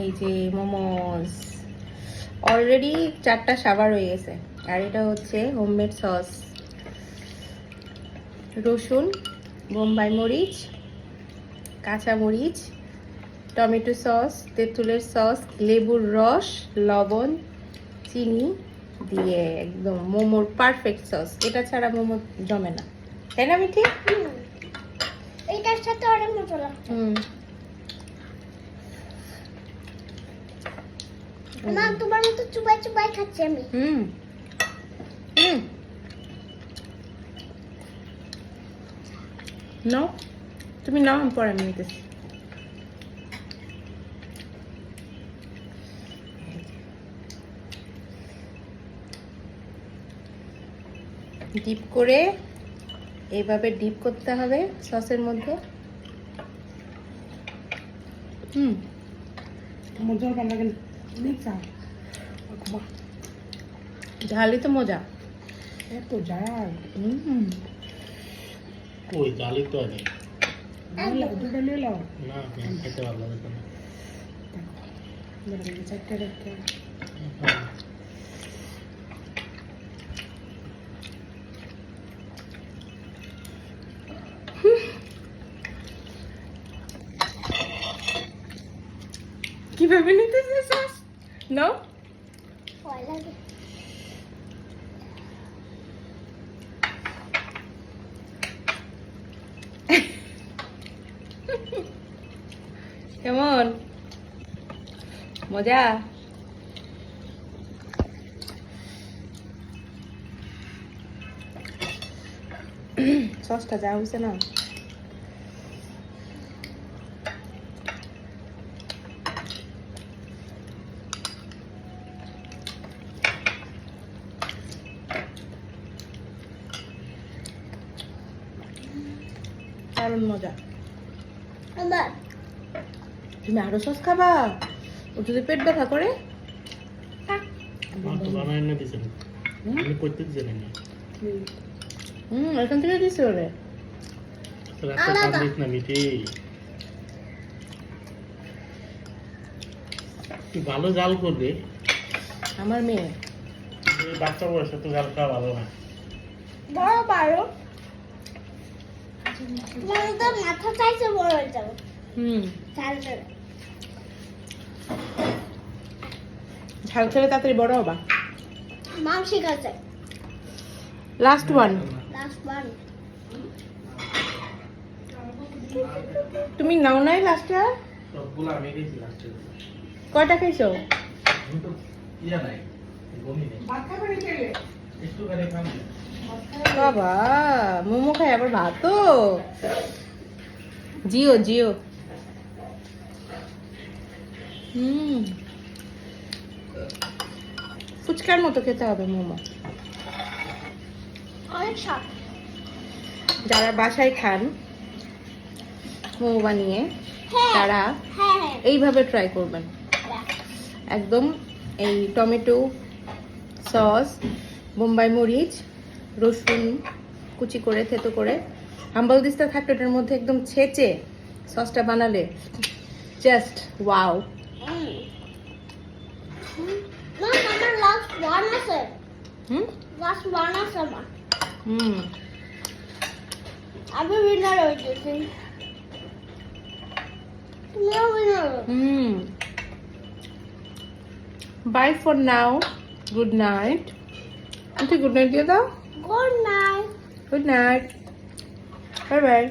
এই যে মোমোস অলরেডি 4টা সাবার হয়ে গেছে। আর এটা হচ্ছে হোমমেড সস, রসুন, বোম্বাই মরিচ, কাঁচা মরিচ, টমেটো সস, তেঁতুলের সস, লেবুর রস, লবণ, চিনি দিয়ে একদম মোমোর পারফেক্ট সস। এটা ছাড়া মোমো জমে না, তাই না মিঠি? এটার সাথে অনেক মজা লাগছে। মা তোমার মতো চুবাই চুবাই খাচ্ছি আমি। নাও, তুমি নাও, আমি পরে নিতেছি। ডিপ করে এইভাবে ডিপ করতে হবে সসের মধ্যে। মজা ভালো লাগে ঝালই তো মজা। এত ঝাল। ওই জালি তো নেই দুটো নিয়ে নাও না, খেতে ভালো লাগে না। চারটে একটা কিভাবে নিতেছে সস? নাও। ভয় লাগে। কেমন মজা? সসটা যা হয়েছে না, দারুণ মজা। আবার তুমি আরো সস খাবা? ও যদি পেট ব্যথা করে? আমার তো বানায় না দিছেন, আমি করতে জানি না। এখান থেকে দিছি ওরে। রাতে খাবিস না মিঠি, তুই ভালো জাল করবে। আমার মেয়ে এই বাচ্চা বয়সে তো জাল খাওয়া ভালো না। বড় পারো, তোমার তো মাথা চাইছে বড় হয়ে যাবে। ঝাল করে ঝাল খেলে তাড়াতাড়ি বড় হবা। মাম শিখাচ্ছে। Last one. Last one. তুমি নাও নাই লাস্টটা? সবগুলো আমি খেয়েছি লাস্টে। কয়টা খাইছো? ইয়া নাই, গমি নেই। ভাত খাবে খেলে একটু করে খান। বাবা মোমো খাই আবার ভাতও। জিও জিও। ফুচকার মতো খেতে হবে মোমো। অনেক স্বাদ। যারা বাসায় খান মোমো বানিয়ে, হ্যাঁ তারা হ্যাঁ এইভাবে ট্রাই করবেন। একদম এই টমেটো সস, বোম্বাই মরিচ, রসুন কুচি করে থেতো করে, হাম্বল দিস্তা থাকতো এটার মধ্যে একদম ছেঁচে সসটা বানালে জাস্ট ওয়াও। মা আমার লাস্ট ওয়ান আছে। হুম লাস্ট ওয়ান আছে আমার। হুম আমি উইনার হয়ে গেছি। তুমিও উইনার। হুম bye for now, good night. Good night দিয়ে দাও। Good night. Good night, bye by.